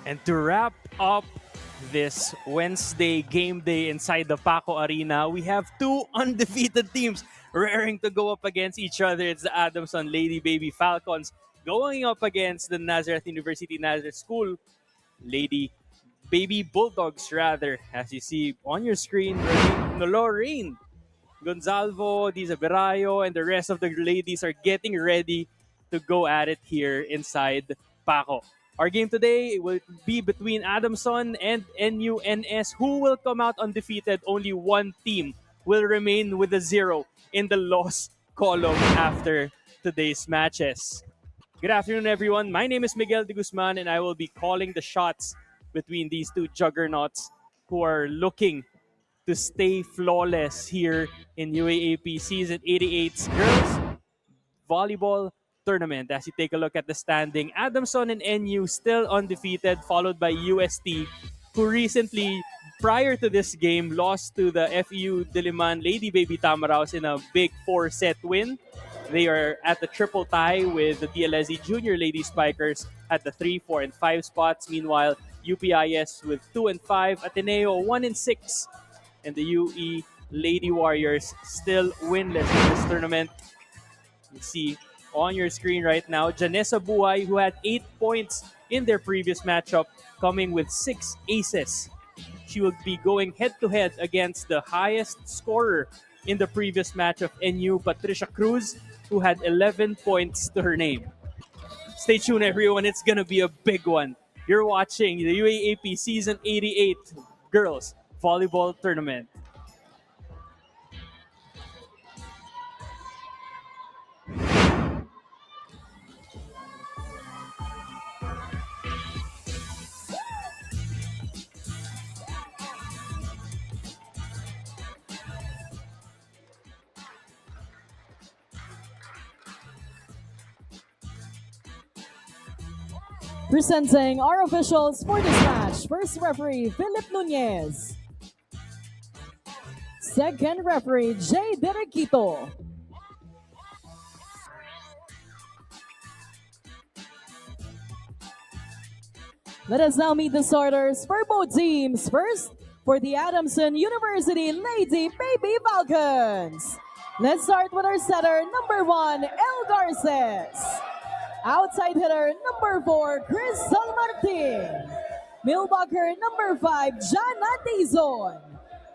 And to wrap up this Wednesday game day inside the Paco Arena, we have two undefeated teams raring to go up against each other. It's the Adamson Lady Baby Falcons going up against the Nazareth University Nazareth School Lady Baby Bulldogs, rather. As you see on your screen, Lorraine Gonzalvo, Diza Berayo, and the rest of the ladies are getting ready to go at it here inside Paco. Our game today will be between Adamson and NUNS, who will come out undefeated. Only one team will remain with a zero in the loss column after today's matches. Good afternoon, everyone. My name is Miguel de Guzman, and I will be calling the shots between these two juggernauts who are looking to stay flawless here in UAAP Season 88's Girls Volleyball Tournament. As you take a look at the standing, Adamson and NU still undefeated, followed by UST, who recently, prior to this game, lost to the FEU Diliman Lady Baby Tamaraos in a big 4-set win. They are at the triple tie with the DLSE Junior Lady Spikers at the 3, 4, and 5 spots. Meanwhile, UPIS with 2 and 5, Ateneo 1 and 6, and the UE Lady Warriors still winless in this tournament. You see on your screen right now, Janessa Buhay, who had 8 points in their previous matchup, coming with 6 aces. She will be going head-to-head against the highest scorer in the previous match of NU, Patricia Cruz, who had 11 points to her name. Stay tuned, everyone. It's going to be a big one. You're watching the UAAP Season 88 Girls Volleyball Tournament. Presenting our officials for this match. First referee, Philip Nunez. Second referee, Jay Derequito. Let us now meet the starters for both teams. First, for the Adamson University Lady Baby Falcons. Let's start with our setter, number 1, El Garces. Outside hitter, number 4, Crystal Martin. Millbucker, number 5, Jana Dizon.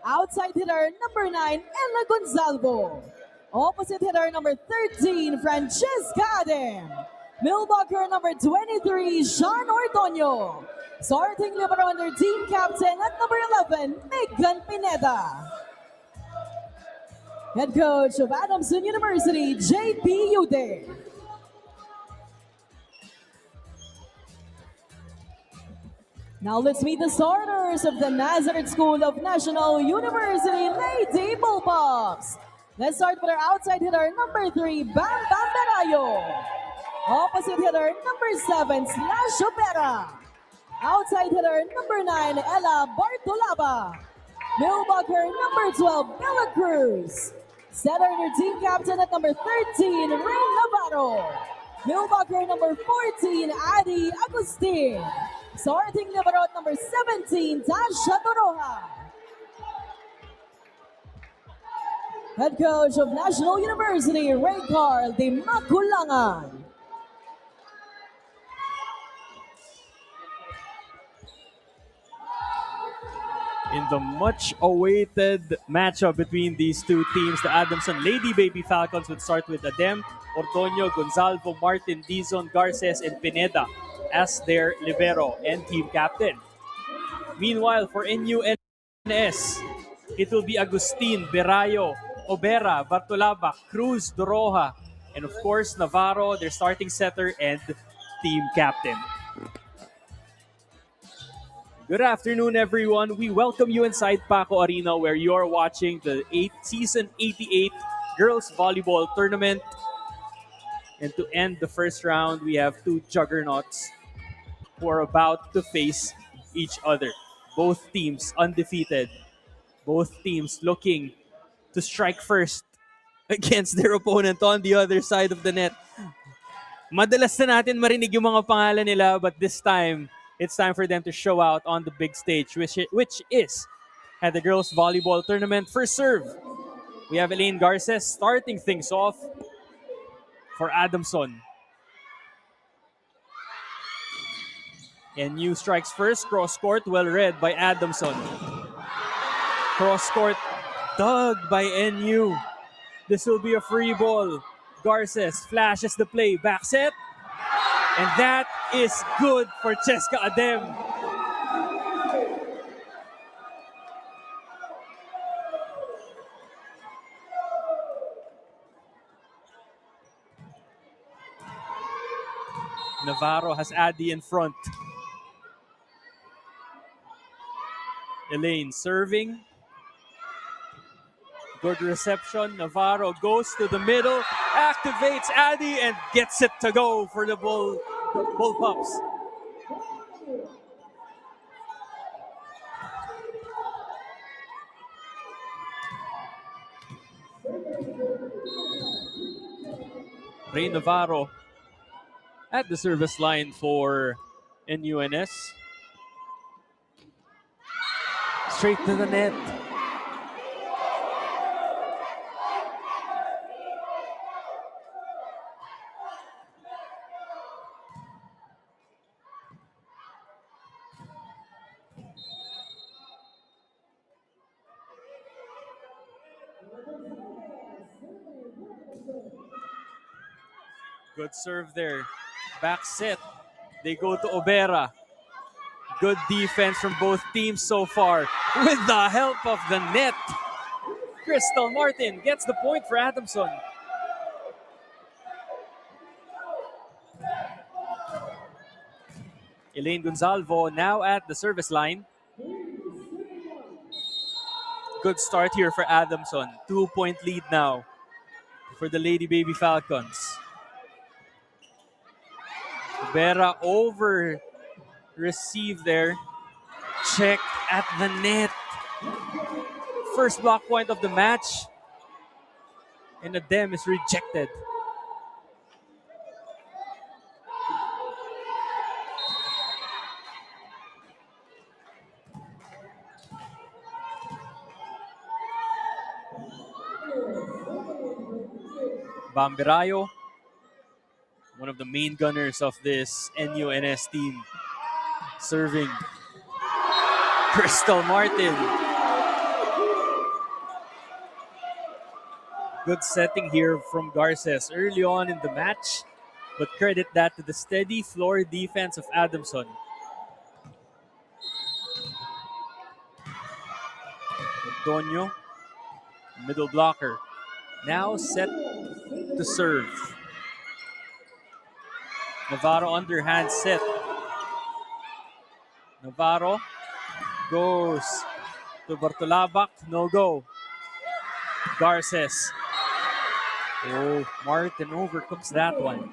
Outside hitter, number 9, Ella Gonzalvo. Opposite hitter, number 13, Francesca Adem. Millbucker, number 23, Sean Ortonio. Starting libero under team captain at number 11, Megan Pineda. Head coach of Adamson University, J.P. Ude. Now let's meet the starters of the Nazareth School of National University Lady Bullpups. Let's start with our outside hitter, number 3, Bam Bam Berayo. Opposite hitter, number 7, Slash Opera. Outside hitter, number 9, Ella Bartolaba. Millbucker, number 12, Bella Cruz. Setter and team captain at number 13, Rain Navarro. Millbucker, number 14, Adi Agustin. Starting libero at number 17, Tasha Toroja. Head coach of National University, Ray Carl de Maculangan. In the much-awaited matchup between these two teams, the Adamson Lady Baby Falcons would start with Adem, Ortonio, Gonzalvo, Martin, Dizon, Garces, and Pineda as their libero and team captain. Meanwhile, for NUNS, it will be Agustin, Berayo, Obera, Bartolaba, Cruz, Doroja, and of course, Navarro, their starting setter and team captain. Good afternoon, everyone. We welcome you inside Paco Arena, where you are watching the Season 88 Girls Volleyball Tournament. And to end the first round, we have two juggernauts who are about to face each other. Both teams undefeated. Both teams looking to strike first against their opponent on the other side of the net. Madalas na natin marinig yung mga pangalan nila, but this time, it's time for them to show out on the big stage, which is at the girls' volleyball tournament. First serve, we have Elaine Garces starting things off for Adamson. And NU strikes first, cross court, well read by Adamson. Cross court dug by NU. This will be a free ball. Garces flashes the play, back set. And that is good for Cheska Adem. Navarro has Addy in front. Elaine serving. Good reception. Navarro goes to the middle, activates Addy, and gets it to go for the bull pups. Ray Navarro at the service line for NUNS. Straight to the net. Good serve there. Back set. They go to Obera. Good defense from both teams so far. With the help of the net, Crystal Martin gets the point for Adamson. Elaine Gonzalvo now at the service line. Good start here for Adamson. 2-point lead now for the Lady Baby Falcons. Obera over receive there. Check at the net. First block point of the match. And Adem is rejected. Bambirayo, one of the main gunners of this NUNS team, serving. Crystal Martin. Good setting here from Garces early on in the match, but credit that to the steady floor defense of Adamson. Antonio, middle blocker, now set to serve. Navarro underhand set. Navarro goes to Bartolabak, no go. Garces. Oh, Martin overcomes that one.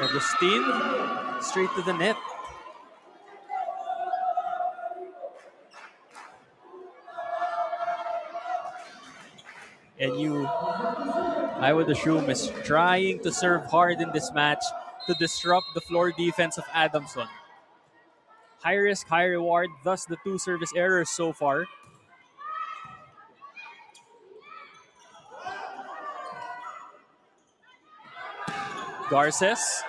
Agustin, straight to the net. And I would assume, is trying to serve hard in this match to disrupt the floor defense of Adamson. High risk, high reward, thus the 2 service errors so far. Garces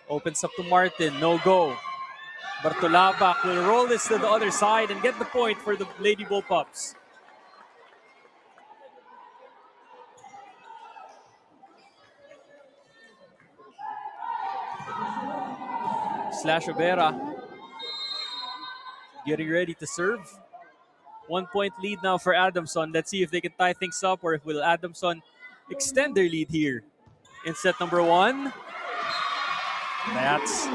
opens up to Martin, no go. Bartolabak will roll this to the other side and get the point for the Lady Bullpups. Slash Obera getting ready to serve. 1-point lead now for Adamson. Let's see if they can tie things up or if will Adamson extend their lead here in set number 1. That's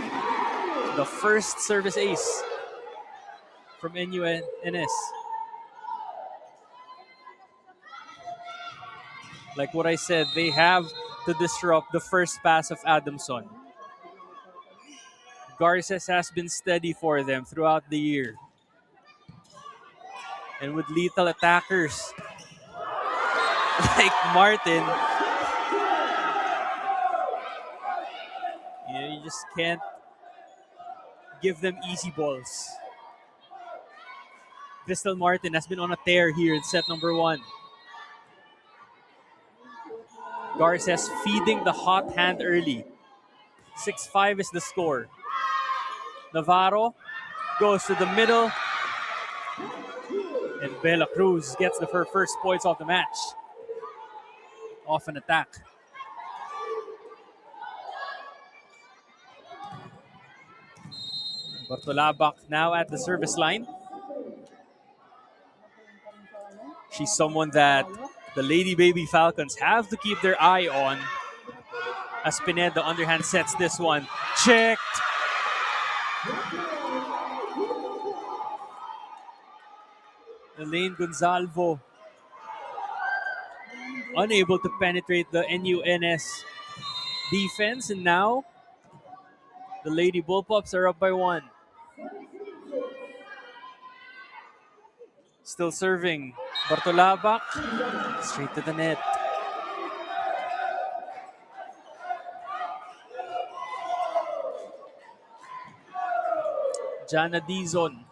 the first service ace from NUNS. Like what I said, they have to disrupt the first pass of Adamson. Garces has been steady for them throughout the year. And with lethal attackers like Martin, you just can't give them easy balls. Crystal Martin has been on a tear here in set number 1. Garces feeding the hot hand early. 6-5 is the score. Navarro goes to the middle. And Bella Cruz gets the first points of the match. Off an attack. Bartolabak now at the service line. She's someone that the Lady Baby Falcons have to keep their eye on. As Pineda underhand sets this one. Checked. Elaine Gonzalvo unable to penetrate the NUNS defense, and now the Lady Bullpups are up by 1. Still serving. Bartolabak straight to the net. Jana Dizon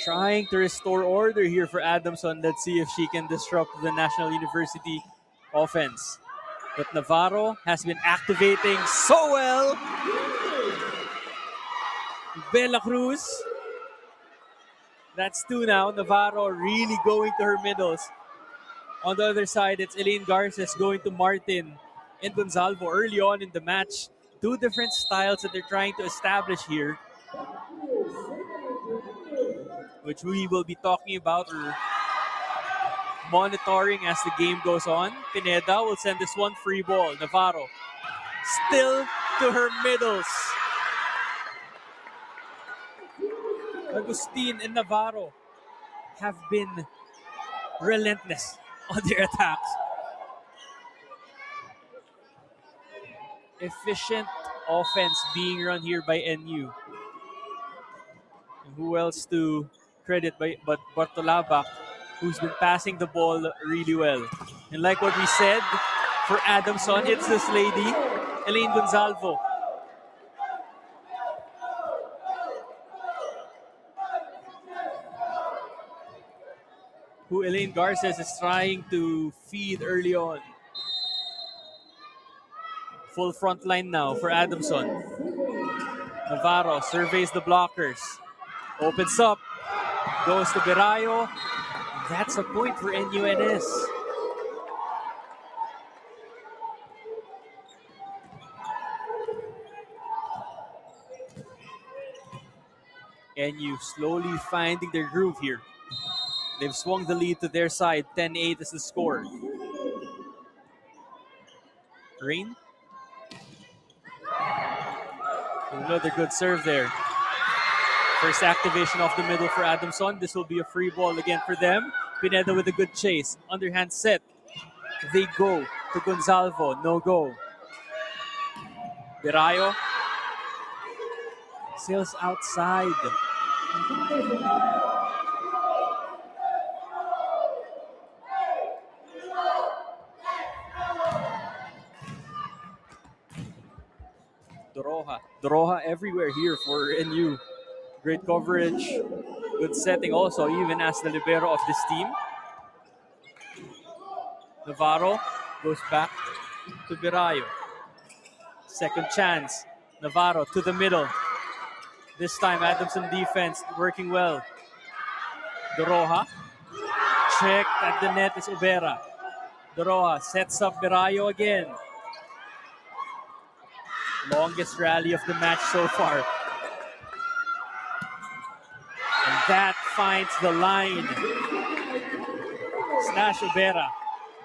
trying to restore order here for Adamson. Let's see if she can disrupt the National University offense. But Navarro has been activating so well. Bella Cruz. That's 2 now. Navarro really going to her middles. On the other side, it's Elaine Garces going to Martin and Gonzalvo early on in the match. 2 different styles that they're trying to establish here, which we will be talking about or monitoring as the game goes on. Pineda will send this one free ball. Navarro still to her middles. Agustin and Navarro have been relentless on their attacks. Efficient offense being run here by NU. And who else to credit but Bartolabak, who's been passing the ball really well. And like what we said, for Adamson, it's this lady, Elaine Gonzalvo. Who Elaine Garces is trying to feed early on. Full front line now for Adamson. Navarro surveys the blockers. Opens up. Goes to Berayo. That's a point for NUNS. NU slowly finding their groove here. They've swung the lead to their side. 10-8 is the score. Rain. Another good serve there. First activation off the middle for Adamson. This will be a free ball again for them. Pineda with a good chase. Underhand set. They go to Gonzalvo. No go. Berayo sails outside. Doroha everywhere here for NU. Great coverage. Good setting also, even as the libero of this team. Navarro goes back to Berayo. Second chance. Navarro to the middle. This time Adamson defense working well. Doroha. Checked at the net is Ubera. Doroha sets up Berayo again. Longest rally of the match so far. And that finds the line. Slash Ubera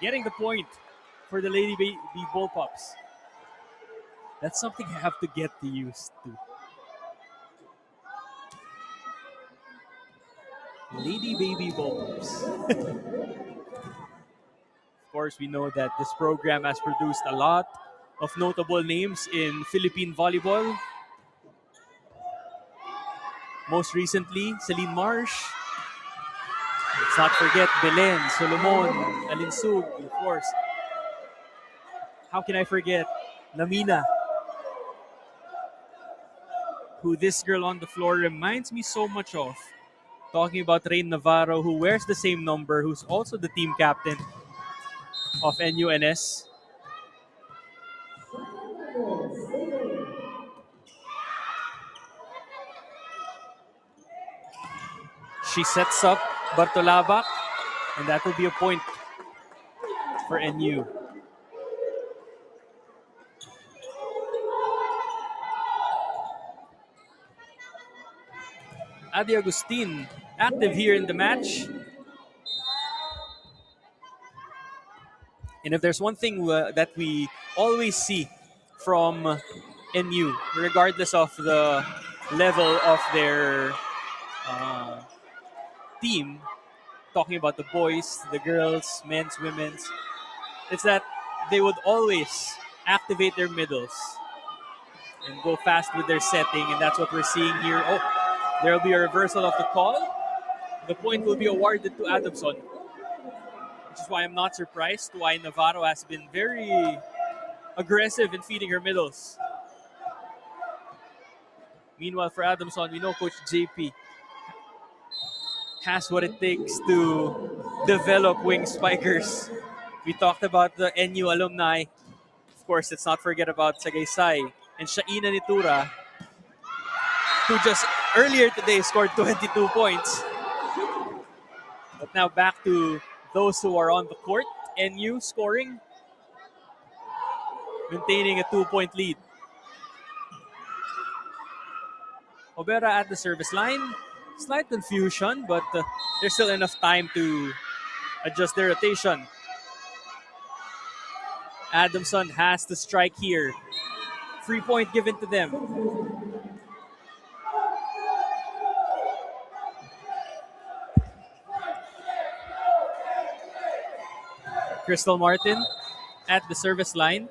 getting the point for the Lady Baby Bullpups. That's something I have to get used to. Lady Baby Bullpups. Of course, we know that this program has produced a lot of notable names in Philippine volleyball. Most recently, Celine Marsh. Let's not forget Belen, Solomon, Alinsug, of course. How can I forget Lamina, who this girl on the floor reminds me so much of. Talking about Rain Navarro, who wears the same number, who's also the team captain of NUNS. She sets up Bartolabak, and that will be a point for NU. Adi Agustin, active here in the match. And if there's one thing that we always see from NU, regardless of the level of their uh, team, talking about the boys, the girls, men's, women's, it's that they would always activate their middles and go fast with their setting, and that's what we're seeing here. Oh, there will be a reversal of the call. The point will be awarded to Adamson, which is why I'm not surprised why Navarro has been very aggressive in feeding her middles. Meanwhile, for Adamson, we know Coach JP has what it takes to develop wing spikers. We talked about the NU alumni. Of course, let's not forget about Sagaysay and Shaina Nitura, who just earlier today scored 22 points. But now back to those who are on the court. NU scoring, maintaining a 2-point lead. Obera at the service line. Slight confusion, but there's still enough time to adjust their rotation. Adamson has to strike here. Free point given to them. Crystal Martin at the service line.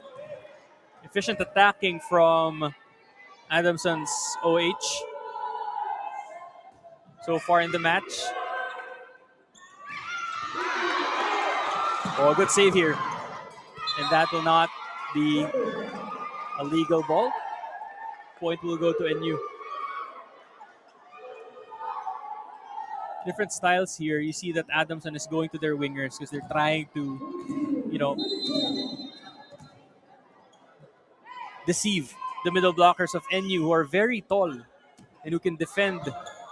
Efficient attacking from Adamson's OH so far in the match. Oh, a good save here. And that will not be a legal ball. Point will go to NU. Different styles here. You see that Adamson is going to their wingers because they're trying to, deceive the middle blockers of NU, who are very tall and who can defend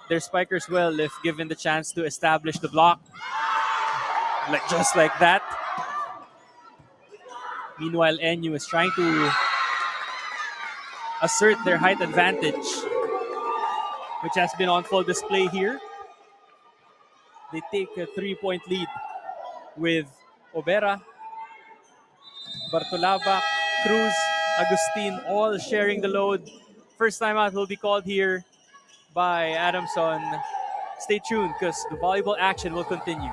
their spikers well if given the chance to establish the block. Just like that. Meanwhile, NU is trying to assert their height advantage, which has been on full display here. They take a 3-point lead with Obera, Bartolaba, Cruz, Agustin, all sharing the load. First time out will be called here by Adamson. Stay tuned because the volleyball action will continue.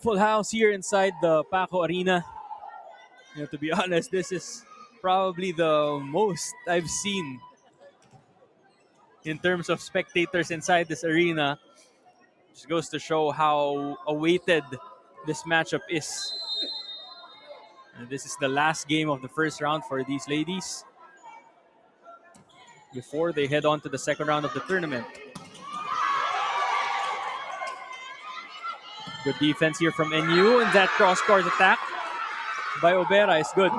Full house here inside the Paco Arena. To be honest, this is probably the most I've seen in terms of spectators inside this arena, which goes to show how awaited this matchup is. And this is the last game of the first round for these ladies before they head on to the second round of the tournament. Good defense here from NU, and that cross-court attack by Obera is good.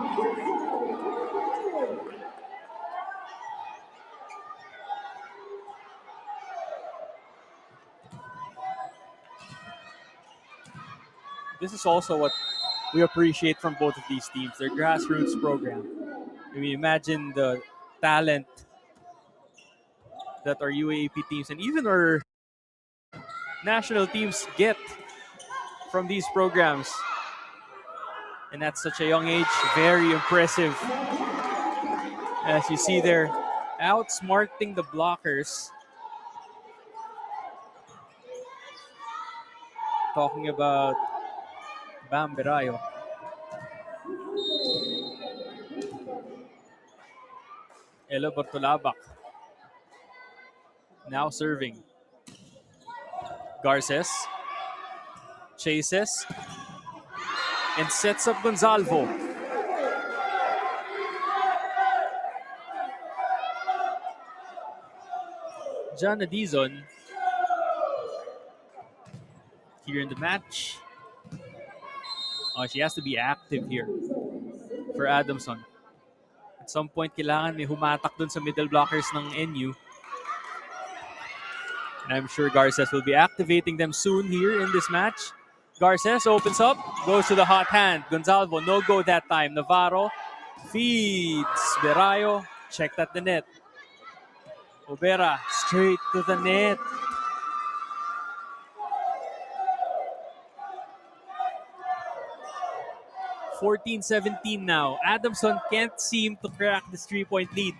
This is also what we appreciate from both of these teams. Their grassroots program. I mean, imagine the talent that our UAAP teams and even our national teams get from these programs. And at such a young age, very impressive. As you see there, outsmarting the blockers. Talking about Bam Berayo. Elo Bortolabak. Now serving. Garces. Chases. And sets up Gonzalvo. Jana Dizon here in the match. Oh, she has to be active here for Adamson. At some point, kailangan may humatak dun sa middle blockers ng NU. And I'm sure Garces will be activating them soon here in this match. Garces opens up, goes to the hot hand. Gonzalvo, no go that time. Navarro feeds. Berayo, checked at the net. Obera, straight to the net. (14-17) now. Adamson can't seem to crack this 3-point lead.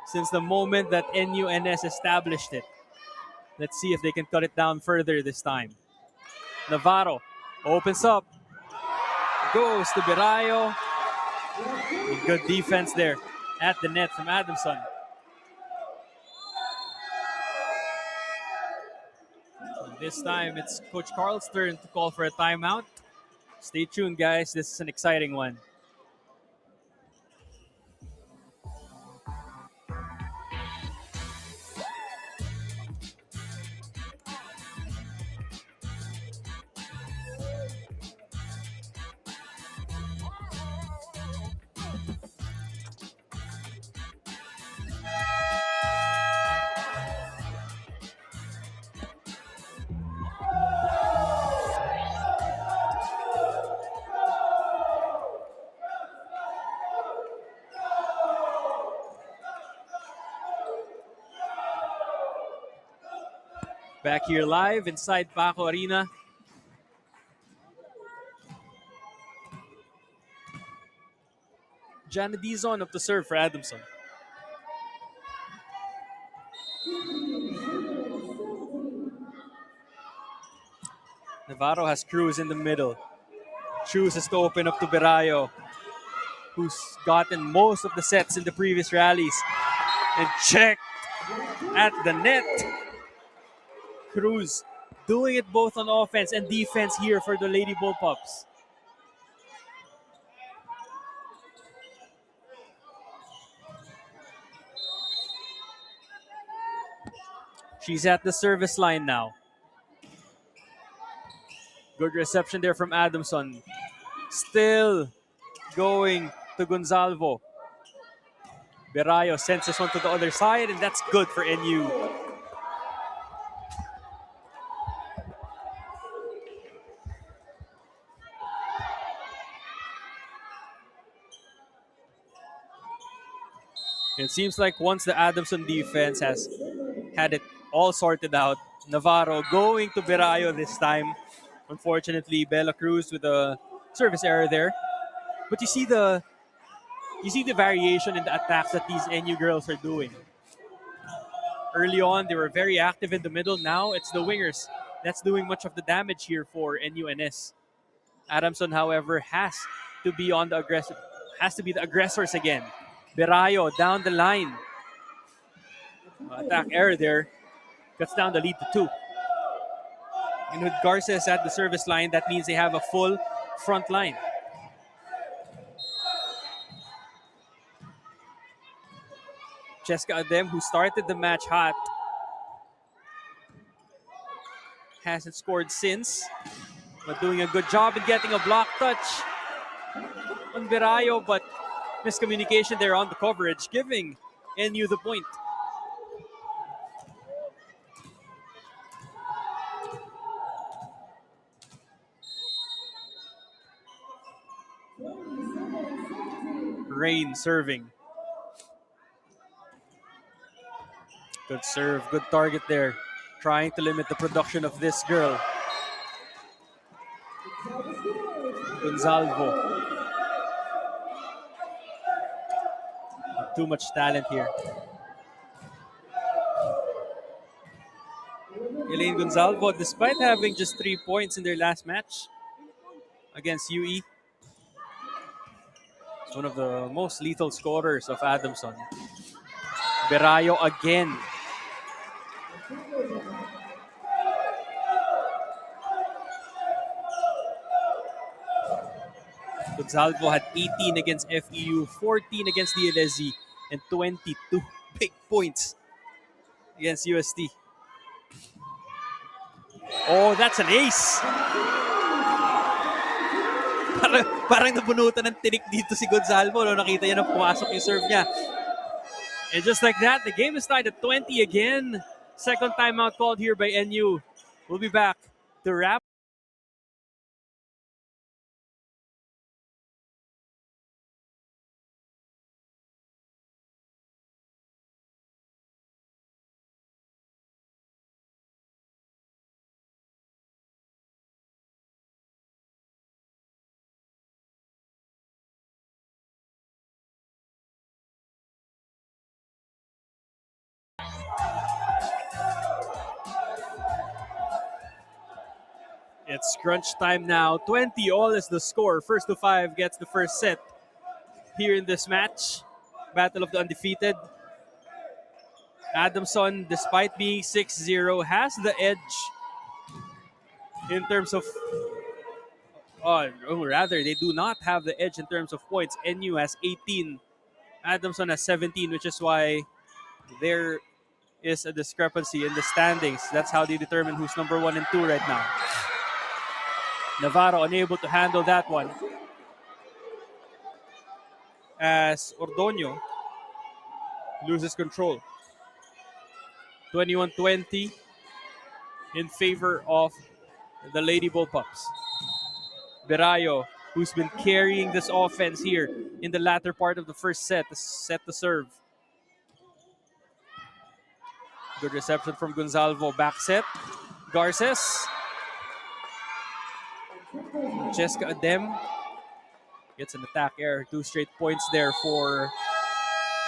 Since the moment that NUNS established it. Let's see if they can cut it down further this time. Navarro opens up. Goes to Berayo. Good defense there at the net from Adamson. So this time it's Coach Carl's turn to call for a timeout. Stay tuned, guys. This is an exciting one. Back here live inside Paco Arena. Jana Dizon up to serve for Adamson. Navarro has Cruz in the middle. Chooses to open up to Berayo, who's gotten most of the sets in the previous rallies. And checked at the net. Cruz doing it both on offense and defense here for the Lady Bullpups. She's at the service line now. Good reception there from Adamson. Still going to Gonzalvo. Berayo sends this one to the other side, and that's good for NU. It seems like once the Adamson defense has had it all sorted out, Navarro going to Berayo this time. Unfortunately, Bella Cruz with a service error there. But you see the variation in the attacks that these NU girls are doing. Early on, they were very active in the middle. Now it's the wingers that's doing much of the damage here for NUNS. Adamson, however, has to be the aggressors again. Berayo down the line. Attack error there. Cuts down the lead to 2. And with Garces at the service line, that means they have a full front line. Cheska Adem, who started the match hot, hasn't scored since, but doing a good job in getting a block touch on Berayo, but miscommunication there on the coverage, giving NU the point. Rain serving. Good serve, good target there. Trying to limit the production of this girl. Gonzalvo. Too much talent here. Elaine Gonzalvo, despite having just 3 points in their last match against UE, is one of the most lethal scorers of Adamson. Berayo again. Gonzalvo had 18 against FEU, 14 against DLSG, and 22 big points against UST. Oh, that's an ace! Parang nabunutan ng tinik dito si Gonzalvo. No? Nakita niya na pumasok yung serve niya. And just like that, the game is tied at 20 again. Second timeout called here by NU. We'll be back to wrap. It's crunch time now. 20 all is the score. First to 5 gets the first set here in this match. Battle of the undefeated. Adamson, despite being 6-0, has the edge in terms of... or rather, they do not have the edge in terms of points. NU has 18. Adamson has 17, which is why there is a discrepancy in the standings. That's how they determine who's number 1 and 2 right now. Navarro unable to handle that one, as Ordoño loses control. 21-20 in favor of the Lady Bullpups. Berayo, who's been carrying this offense here in the latter part of the first set to serve. Good reception from Gonzalvo. Back set. Garces. Jessica Adem gets an attack error. 2 straight points there for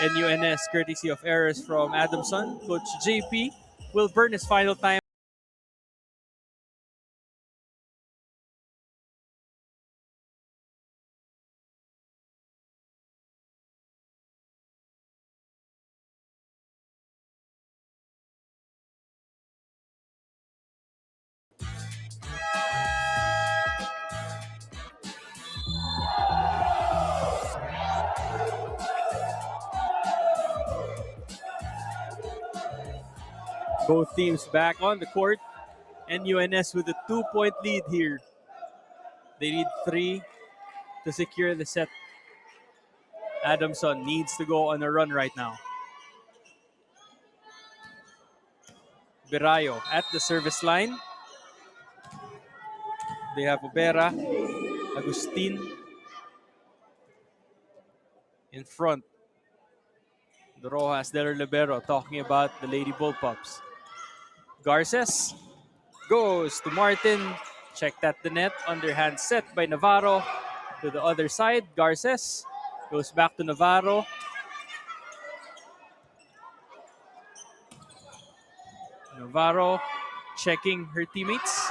NUNS, courtesy of errors from Adamson. Coach JP will burn his final time. Both teams back on the court. NUNS with a 2-point lead here. They need 3 to secure the set. Adamson needs to go on a run right now. Berayo at the service line. They have Obera, Agustin in front. The Rojas del Libero talking about the Lady Bullpups. Garces goes to Martin. Checked at the net. Underhand set by Navarro. To the other side, Garces goes back to Navarro. Navarro checking her teammates.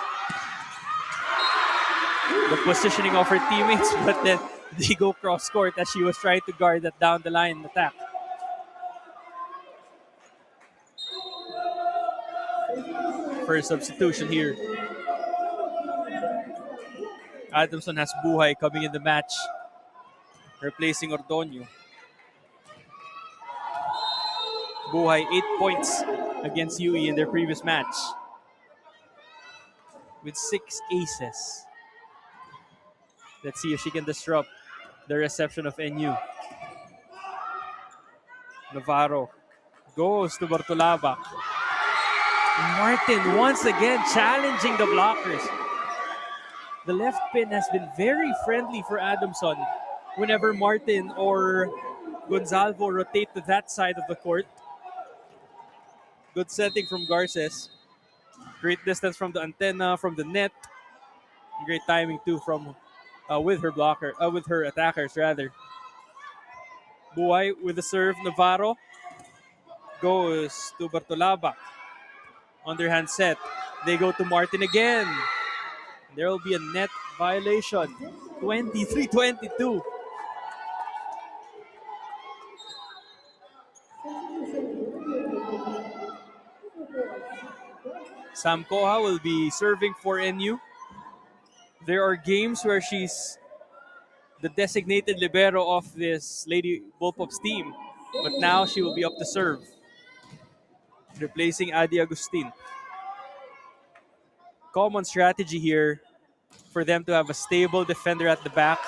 The positioning of her teammates, but then they go cross court as she was trying to guard that down the line attack. First substitution here. Adamson has Buhay coming in the match, replacing Ordoño. Buhay 8 points against UE in their previous match, with 6 aces. Let's see if she can disrupt the reception of NU. Navarro goes to Bartolaba. Martin once again challenging the blockers. The left pin has been very friendly for Adamson whenever Martin or Gonzalvo rotate to that side of the court. Good setting from Garces. Great distance from the antenna, from the net. Great timing too from with her attackers rather. Buhay with the serve. Navarro goes to Bartolaba. Underhand set. They go to Martin again. There will be a net violation. 23-22. Sam Koha will be serving for NU. There are games where she's the designated libero of this Lady Bullpups team. But now she will be up to serve, replacing Adi Agustin. Common strategy here for them to have a stable defender at the back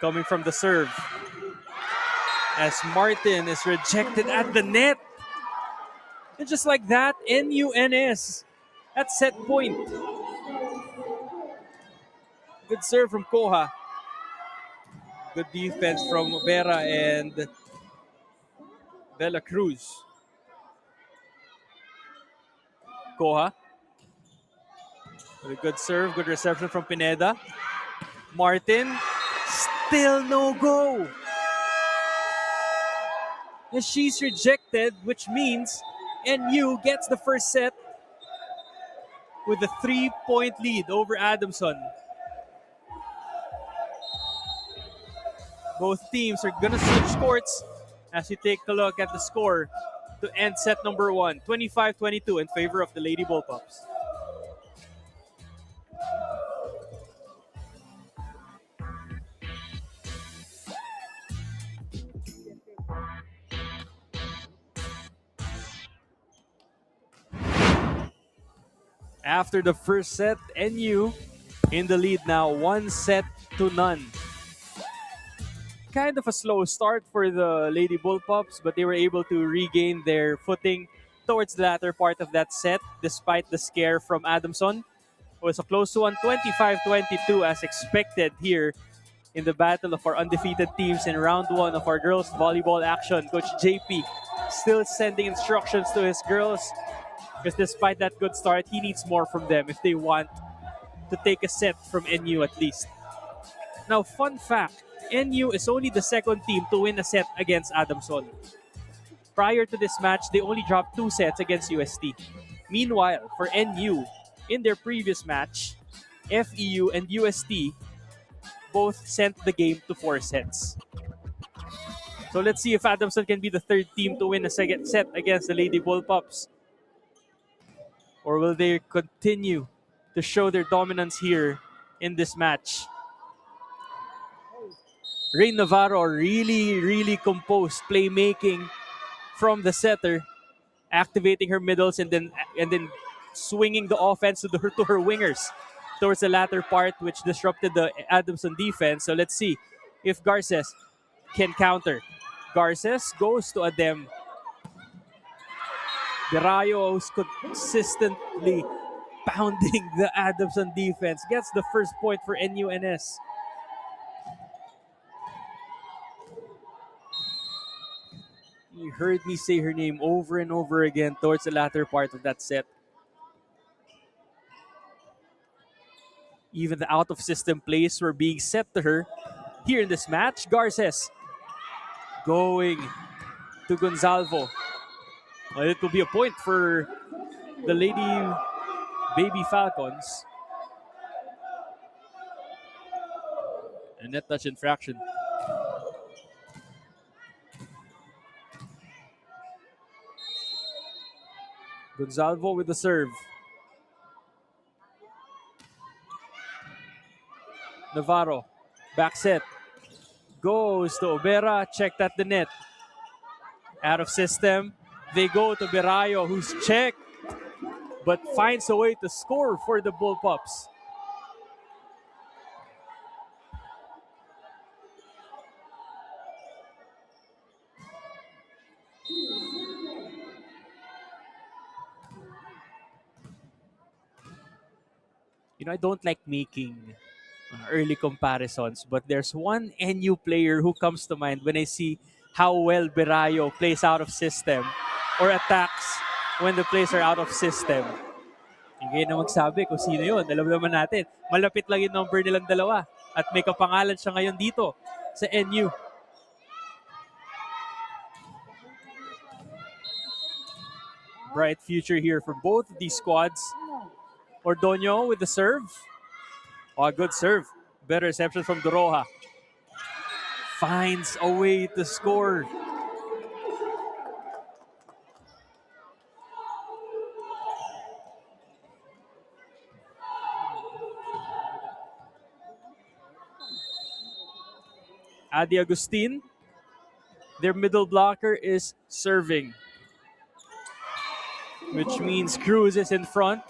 coming from the serve. As Martin is rejected at the net. And just like that, NUNS at set point. Good serve from Koha. Good defense from Vera and Bella Cruz. Koha. With a good serve, good reception from Pineda. Martin. Still no go. And she's rejected, which means NU gets the first set with a 3-point lead over Adamson. Both teams are going to switch courts as you take a look at the score to end set number 1, 25-22 in favor of the Lady Bullpups. After the first set, NU in the lead now, 1-0. Kind of a slow start for the Lady Bullpups, but they were able to regain their footing towards the latter part of that set despite the scare from Adamson. It was a close one, 25-22 as expected here in the battle of our undefeated teams in round 1 of our girls volleyball action. Coach JP still sending instructions to his girls because despite that good start, he needs more from them if they want to take a set from NU at least. Now, fun fact, NU is only the second team to win a set against Adamson. Prior to this match, they only dropped 2 sets against UST. Meanwhile, for NU, in their previous match, FEU and UST both sent the game to 4 sets. So let's see if Adamson can be the third team to win a second set against the Lady Bullpups. Or will they continue to show their dominance here in this match? Rain Navarro really composed playmaking from the setter, activating her middles and then swinging the offense to her wingers towards the latter part, which disrupted the Adamson defense. So let's see if Garces can counter. Garces goes to Adem. Derayo, who's consistently pounding the Adamson defense, gets the first point for NUNS. You heard me say her name over and over again towards the latter part of that set. Even the out-of-system plays were being set to her here in this match. Garces going to Gonzalvo. Well, it will be a point for the Lady Baby Falcons. A net touch infraction. Gonzalvo with the serve. Navarro, back set. Goes to Obera, checked at the net. Out of system. They go to Berayo, who's checked, but finds a way to score for the Bullpups. You know, I don't like making early comparisons, but there's one NU player who comes to mind when I see how well Berayo plays out of system or attacks when the plays are out of system. Hindi na magsabi kung sino yun. Alam naman natin, malapit lang yung number nilang dalawa. At may kapangalan siya ngayon dito sa NU. Bright future here for both of these squads. Ordonio with the serve. Oh, good serve. Better reception from Doroha. Finds a way to score. Adi Agustin, their middle blocker is serving, which means Cruz is in front.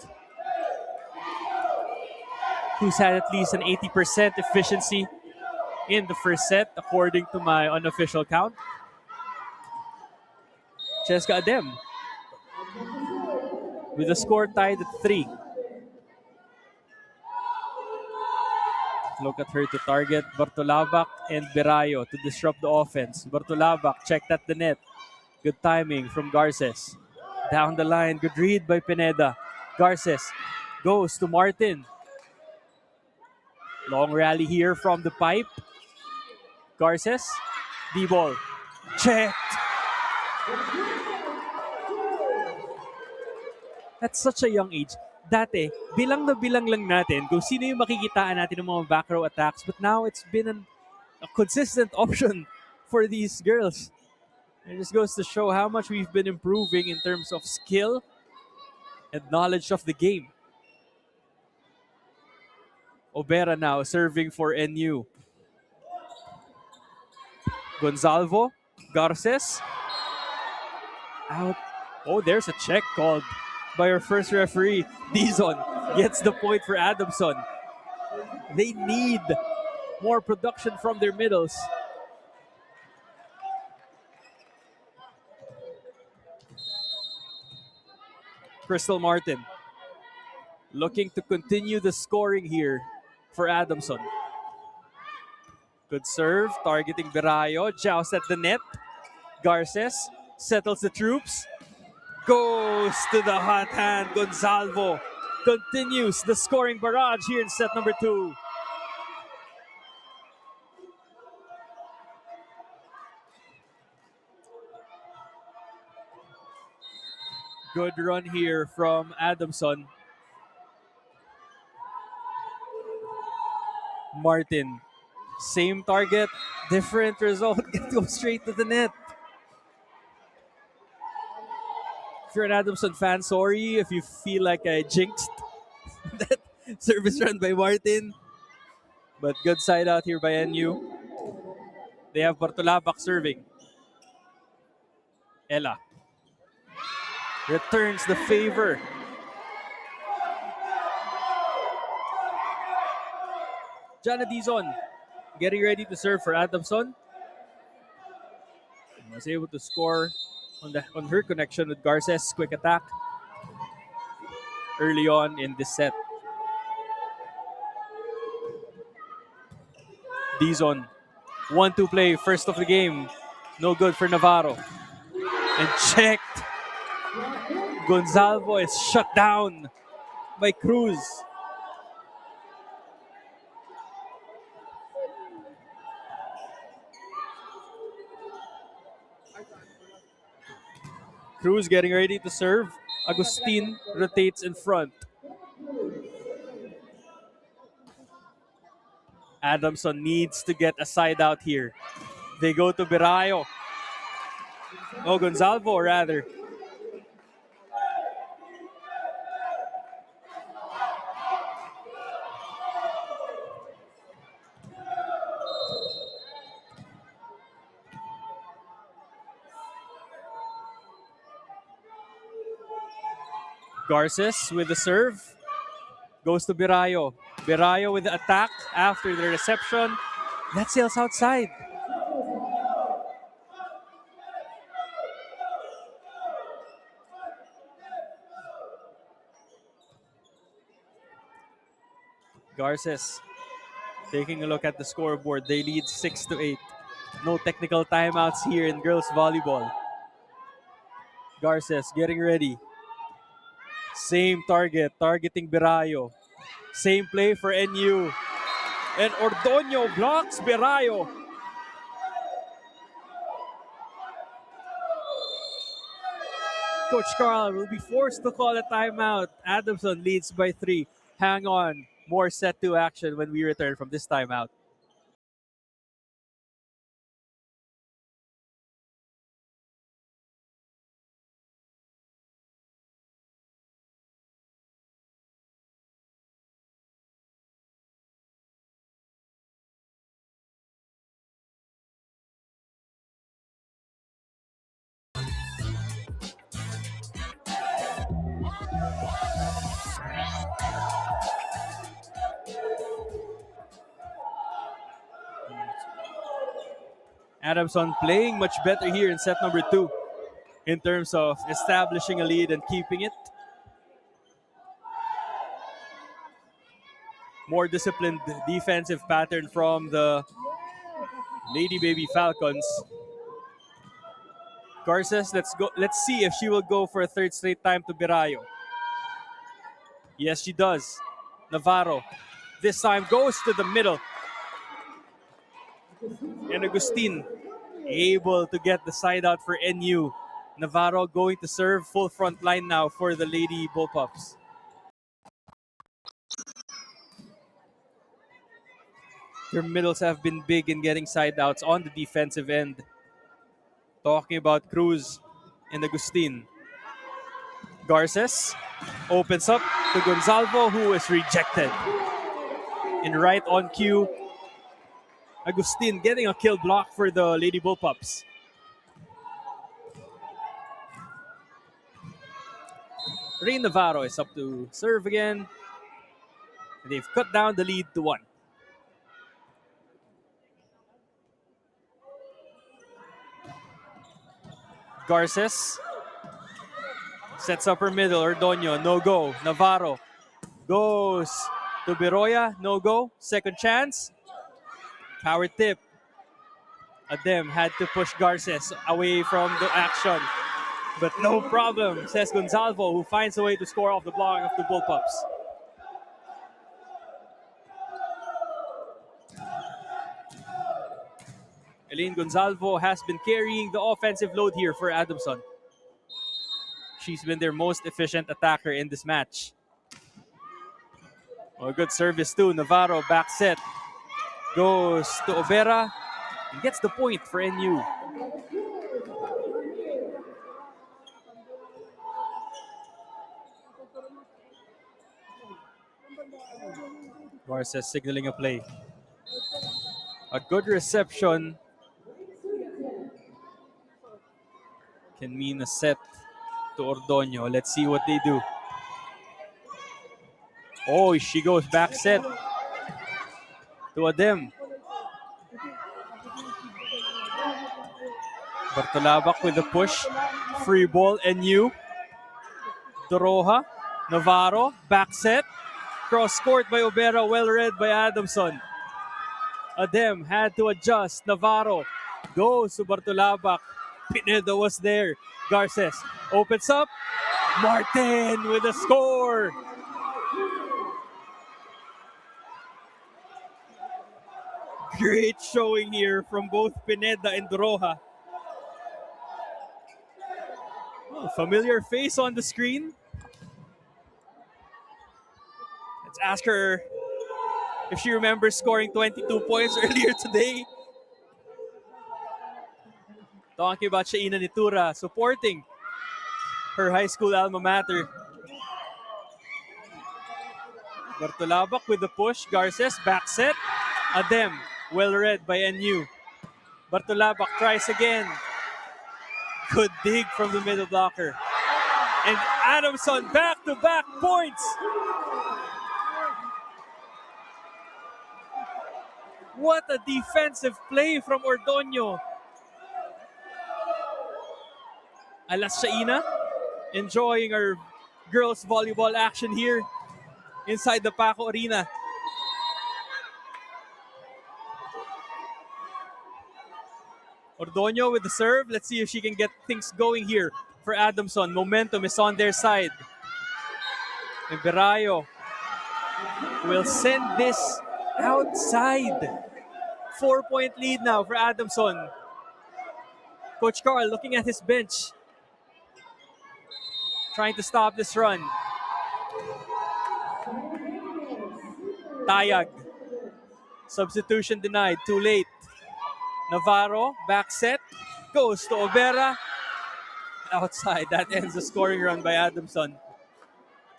Cruz had at least an 80% efficiency in the first set, according to my unofficial count. Cheska Adem with the score tied at 3. Look at her to target Bartolabak and Berayo to disrupt the offense. Bartolabak checked at the net. Good timing from Garces. Down the line, good read by Pineda. Garces goes to Martin. Long rally here from the pipe. Garces, D-ball. Checked. At such a young age. Dati, bilang na bilang lang natin kung sino yung makikitaan natin ng mga back row attacks. But now it's been a consistent option for these girls. It just goes to show how much we've been improving in terms of skill and knowledge of the game. Obera now serving for NU. Gonzalvo, Garces, out. Oh, there's a check called by our first referee. Dizon gets the point for Adamson. They need more production from their middles. Crystal Martin looking to continue the scoring here for Adamson. Good serve, targeting Berayo, joust at the net. Garces settles the troops, goes to the hot hand. Gonzalvo continues the scoring barrage here in set number 2. Good run here from Adamson. Martin, same target, different result. It goes straight to the net. If you're an Adamson fan, sorry if you feel like I jinxed that service run by Martin. But good side out here by NU. They have Bartolabak serving. Ella returns the favor. Jana Dizon getting ready to serve for Adamson. Was able to score on her connection with Garces' quick attack early on in this set. Dizon, 1-2 play, first of the game. No good for Navarro. And checked. Gonzalvo is shut down by Cruz. Cruz getting ready to serve. Agustin rotates in front. Adamson needs to get a side out here. They go to Berayo. Oh, Gonzalvo rather. Garces with the serve. Goes to Berayo. Berayo with the attack after the reception. That sails outside. Garces Taking a look at the scoreboard, they lead 6-8. No technical timeouts here in girls volleyball. Garces getting ready. Same target, targeting Berayo. Same play for NU. And Ordoño blocks Berayo. Coach Carl will be forced to call a timeout. Adamson leads by 3. Hang on. More set 2 action when we return from this timeout. Adamson playing much better here in set number 2 in terms of establishing a lead and keeping it. More disciplined defensive pattern from the Lady Baby Falcons. Garces, let's go. Let's see if she will go for a third straight time to Berayo. Yes, she does. Navarro this time goes to the middle. And Agustin able to get the side out for NU. Navarro going to serve full front line now for the Lady Bullpups. Their middles have been big in getting side outs on the defensive end. Talking about Cruz and Agustin. Garces opens up to Gonzalvo, who is rejected. And right on cue, Agustin getting a kill block for the Lady Bullpups. Rain Navarro is up to serve again. And they've cut down the lead to 1. Garces sets up her middle. Ordoño, no go. Navarro goes to Beroya, no go. Second chance. Power tip. Adem had to push Garces away from the action. But no problem, says Gonzalvo, who finds a way to score off the block of the Bullpups. Elaine Gonzalvo has been carrying the offensive load here for Adamson. She's been their most efficient attacker in this match. Well, good service too. Navarro back set. Goes to Overa and gets the point for NU. Garces signaling a play. A good reception can mean a set to Ordoño. Let's see what they do. Oh, she goes back set to Adem. Bartolabak with the push. Free ball, NU. Doroha. Navarro, back set. Cross court by Obera, well read by Adamson. Adem had to adjust. Navarro goes to Bartolabak. Pineda was there. Garces opens up. Martin with a score. Great showing here from both Pineda and Doroha. Oh, familiar face on the screen. Let's ask her if she remembers scoring 22 points earlier today. Talking about Shaina Nitura supporting her high school alma mater. Bartolabak with the push. Garces back set. Adem well read by NU. Bartolabak tries again. Good dig from the middle blocker. And Adamson back-to-back points. What a defensive play from Ordoño. Alas Shaina enjoying our girls volleyball action here inside the Paco Arena. Ordonio with the serve. Let's see if she can get things going here for Adamson. Momentum is on their side. And Berayo will send this outside. 4-point lead now for Adamson. Coach Carl looking at his bench, trying to stop this run. Tayag. Substitution denied. Too late. Navarro, back set. Goes to Obera. Outside. That ends the scoring run by Adamson.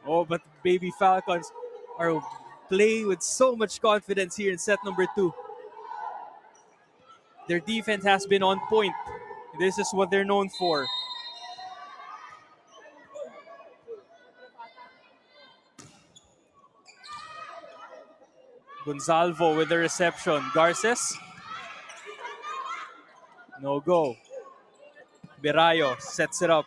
Oh, but Baby Falcons are playing with so much confidence here in set number 2. Their defense has been on point. This is what they're known for. Gonzalvo with the reception. Garces. No go. Berayo sets it up.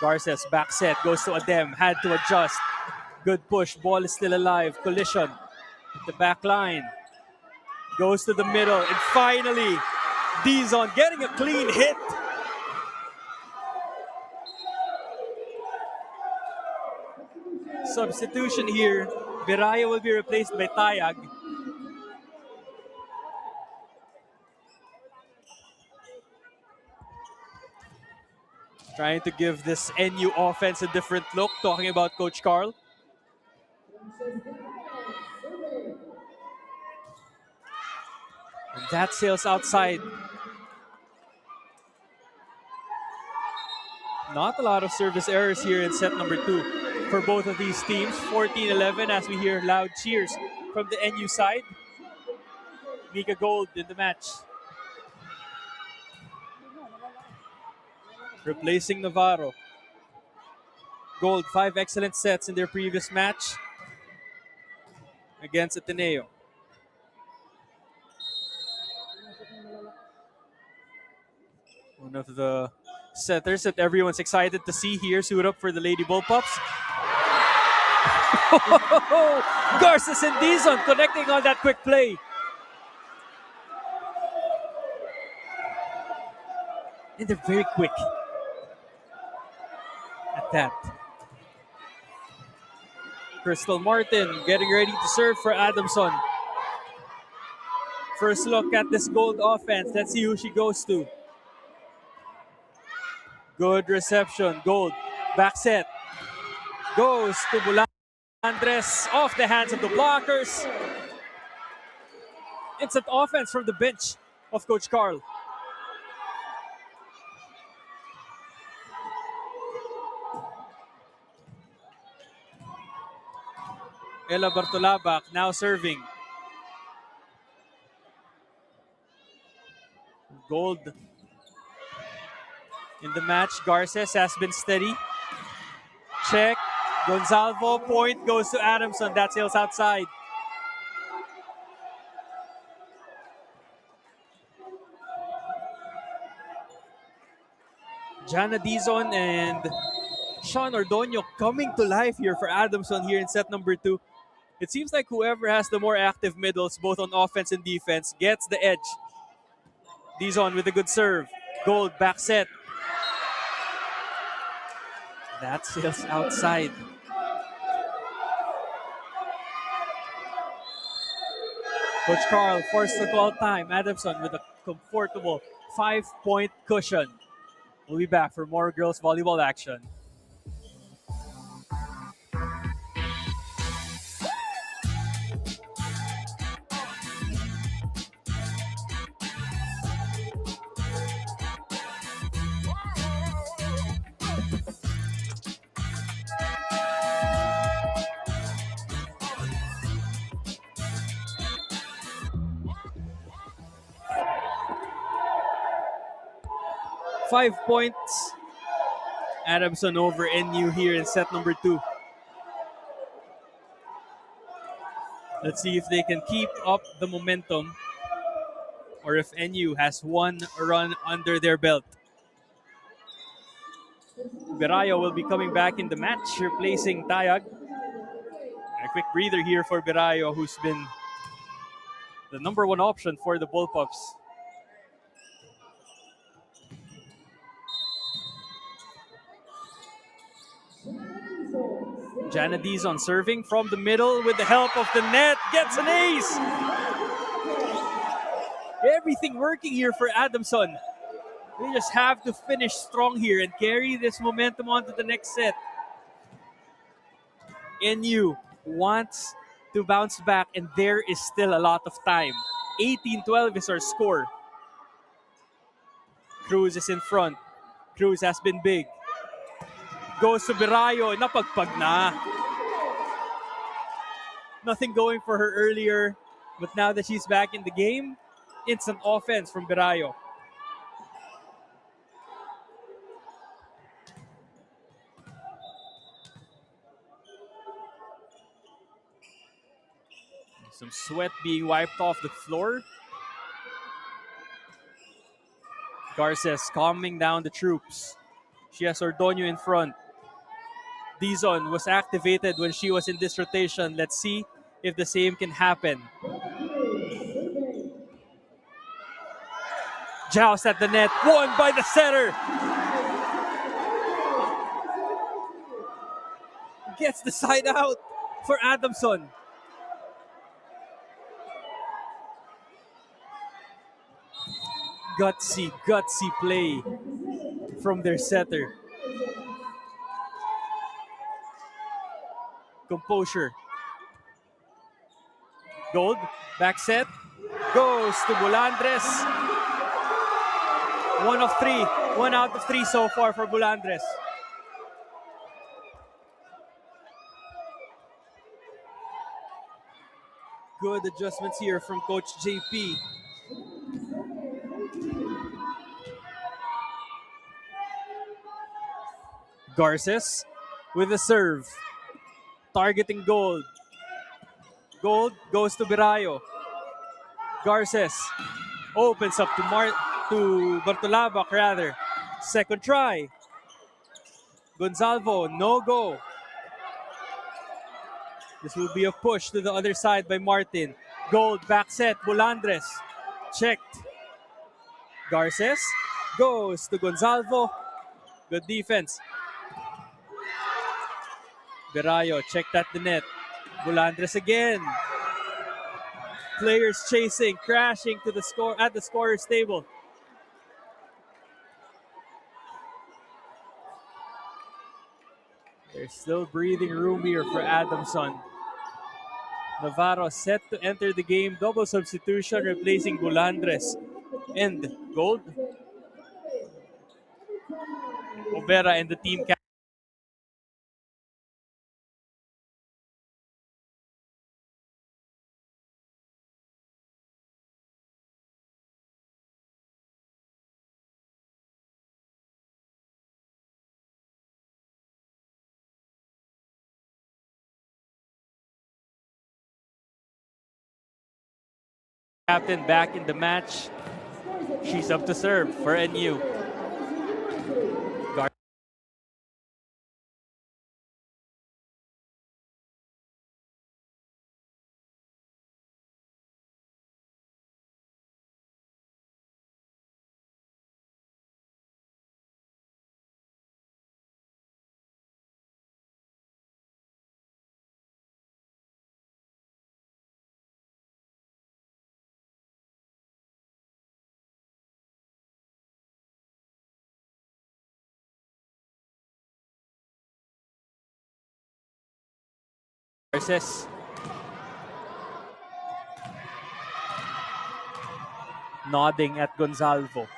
Garces back set. Goes to Adem. Had to adjust. Good push. Ball is still alive. Collision. At the back line. Goes to the middle. And finally, Dizon getting a clean hit. Substitution here. Berayo will be replaced by Tayag. Trying to give this NU offense a different look. Talking about Coach Carl. And that sails outside. Not a lot of service errors here in set number 2 for both of these teams. 14-11 as we hear loud cheers from the NU side. Mika Gold in the match. Replacing Navarro. Gold, 5 excellent sets in their previous match against Ateneo. One of the setters that everyone's excited to see here suit up for the Lady Bullpups. Garces and Dizon connecting on that quick play. And they're very quick at that. Crystal Martin getting ready to serve for Adamson. First look at this Gold offense. Let's see who she goes to. Good reception. Gold. Back set. Goes to Bulandres. Off the hands of the blockers. Instant offense from the bench of Coach Carl. Ella Bartolabak now serving. Gold in the match. Garces has been steady. Check. Gonzalvo. Point goes to Adamson. That sails outside. Jana Dizon and Sean Ordonio coming to life here for Adamson here in set number 2. It seems like whoever has the more active middles, both on offense and defense, gets the edge. Dizon with a good serve. Gold back set. That sails outside. Coach Carl forced to call time. Adamson with a comfortable 5-point cushion. We'll be back for more girls volleyball action. Five points. Adamson over NU here in set number 2. Let's see if they can keep up the momentum or if NU has one run under their belt. Berayo will be coming back in the match, replacing Tayag. A quick breather here for Berayo, who's been the number 1 option for the Bullpups. Janadiz on serving from the middle with the help of the net. Gets an ace! Everything working here for Adamson. They just have to finish strong here and carry this momentum on to the next set. NU wants to bounce back, and there is still a lot of time. 18-12 is our score. Cruz is in front. Cruz has been big. Goes to Birayo. Napagpag na. Nothing going for her earlier, but now that she's back in the game, instant offense from Birayo. Some sweat being wiped off the floor. Garces calming down the troops. She has Ordonio in front. Dizon was activated when she was in this rotation. Let's see if the same can happen. Joust at the net, won by the setter. Gets the side out for Adamson. Gutsy play from their setter. Composure. Gold, back set, goes to Bulandres. 1 of 3, 1 out of 3 so far for Bulandres. Good adjustments here from Coach JP. Garces with the serve. Targeting Gold. Gold goes to Birayo. Garces opens up to Bartolabak rather. Second try. Gonzalvo, no go. This will be a push to the other side by Martin. Gold back set, Bulandres. Checked. Garces goes to Gonzalvo. Good defense. Birayo checked at the net. Bulandres again. Players chasing, crashing to the score at the scorer's table. There's still breathing room here for Adamson. Navarro set to enter the game. Double substitution replacing Bulandres. And Gold. Obera and the team captain back in the match. She's up to serve for NU. Garces. Nodding at Gonzalvo.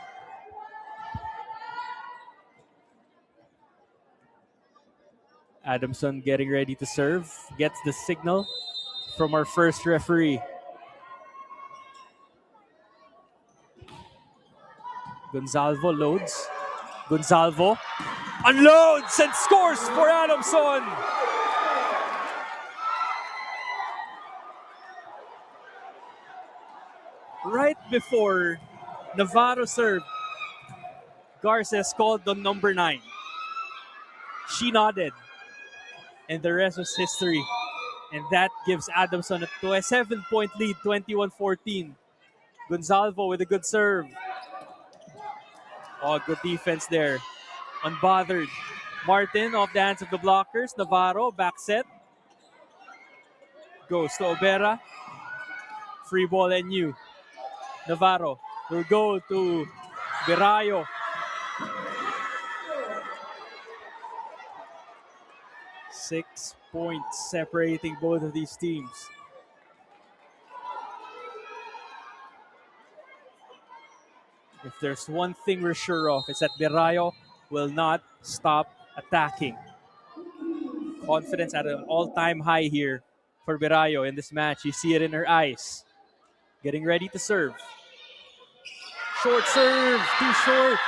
Adamson getting ready to serve. Gets the signal from our first referee. Gonzalvo loads. Gonzalvo unloads and scores for Adamson. Right before Navarro served, Garces called on number 9. She nodded, and the rest was history. And that gives Adamson a 7-point lead, 21-14. Gonzalvo with a good serve. Oh, good defense there. Unbothered Martin off the hands of the blockers. Navarro, back set. Goes to Obera. Free ball NU. Navarro will go to Virayo. Six points separating both of these teams. If there's one thing we're sure of, it's that Virayo will not stop attacking. Confidence at an all-time high here for Virayo in this match. You see it in her eyes. Getting ready to serve. Short serve, too short.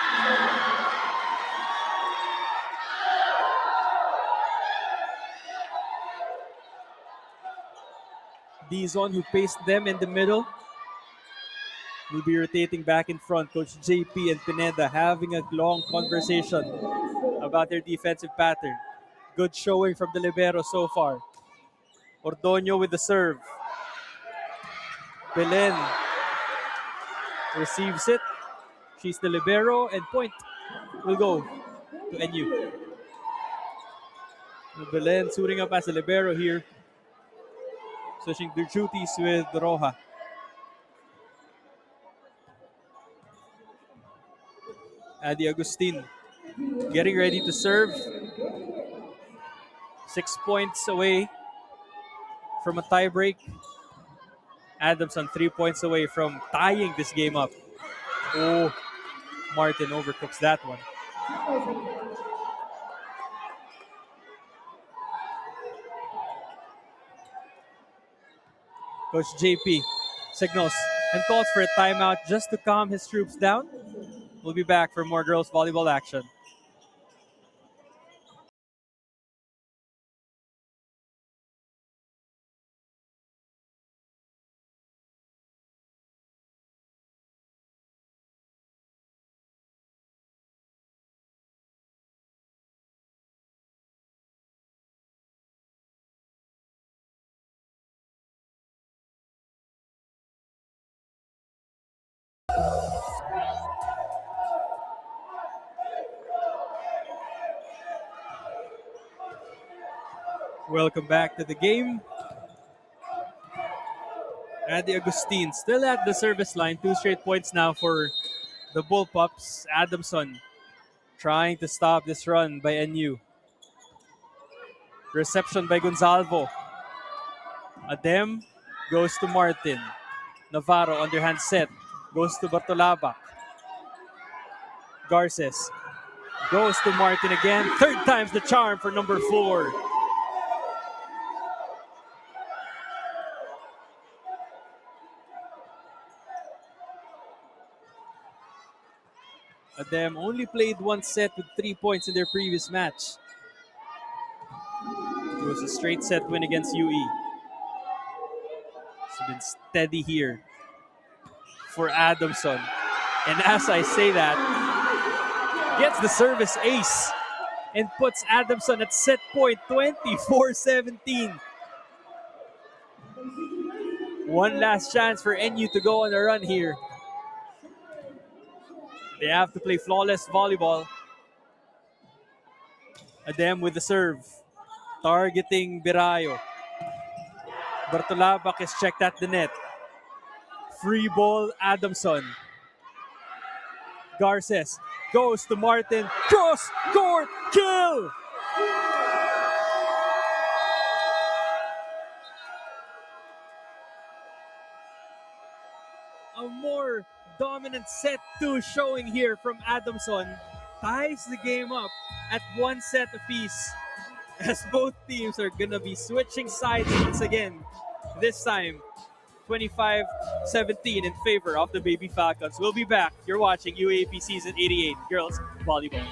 Dizon, who paced them in the middle, will be rotating back in front. Coach JP and Pineda having a long conversation about their defensive pattern. Good showing from the libero so far. Ordonio with the serve. Belen receives it. She's the libero, and point will go to NU. Belen suiting up as a libero here. Switching their duties with Roja. Adi Agustin getting ready to serve. 6 points away from a tiebreak. Adamson 3 points away from tying this game up. Oh, Martin overcooks that one. Coach JP signals and calls for a timeout just to calm his troops down. We'll be back for more girls volleyball action. Welcome back to the game. Andy Agustin still at the service line. 2 straight points now for the Bullpups. Adamson trying to stop this run by NU. Reception by Gonzalvo. Adem goes to Martin. Navarro underhand set. Goes to Bartolaba. Garces goes to Martin again. Third time's the charm for number 4. Adem only played 1 set with 3 points in their previous match. It was a straight set win against UE. It's been steady here for Adamson. And as I say that, gets the service ace and puts Adamson at set point 24-17. One last chance for NU to go on a run here. They have to play flawless volleyball. Adem with the serve. Targeting Birayo. Bartolabak is checked at the net. Free ball, Adamson. Garces goes to Martin. Cross court kill! A more dominant set 2 showing here from Adamson ties the game up at 1 set apiece, as both teams are gonna be switching sides once again. This time 25-17 in favor of the Baby Falcons. We'll be back. You're watching UAP Season 88 Girls Volleyball.